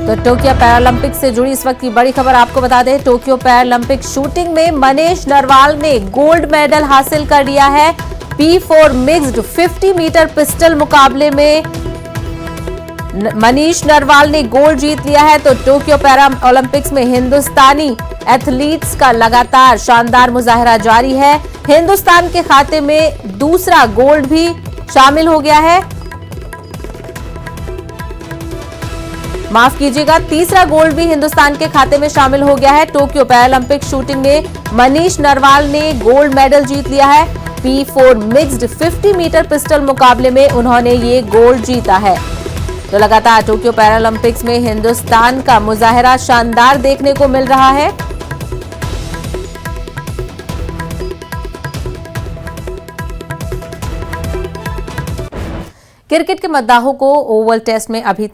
तो Tokyo Paralympic से जुड़ी इस वक्त की बड़ी खबर आपको बता दें। टोक्यो पैरालंपिक शूटिंग में मनीष नरवाल ने गोल्ड मेडल हासिल कर लिया है। P4 मिक्स्ड 50 मीटर पिस्टल मुकाबले में मनीष नरवाल ने गोल्ड जीत लिया है। तो टोक्यो पैरा ओलंपिक्स में हिंदुस्तानी एथलीट्स का लगातार शानदार मुजाहरा जारी है। हिंदुस्तान के खाते में दूसरा गोल्ड भी शामिल हो गया है, माफ कीजिएगा, तीसरा गोल्ड भी हिंदुस्तान के खाते में शामिल हो गया है। टोक्यो पैरालंपिक शूटिंग में मनीष नरवाल ने गोल्ड मेडल जीत लिया है। P4 मिक्स्ड 50 मीटर पिस्टल मुकाबले में उन्होंने ये गोल्ड जीता है। तो लगातार टोक्यो पैरालंपिक्स में हिंदुस्तान का मुजाहरा शानदार देखने को मिल रहा है। क्रिकेट के मद्दाहों को ओवल टेस्ट में अभी तक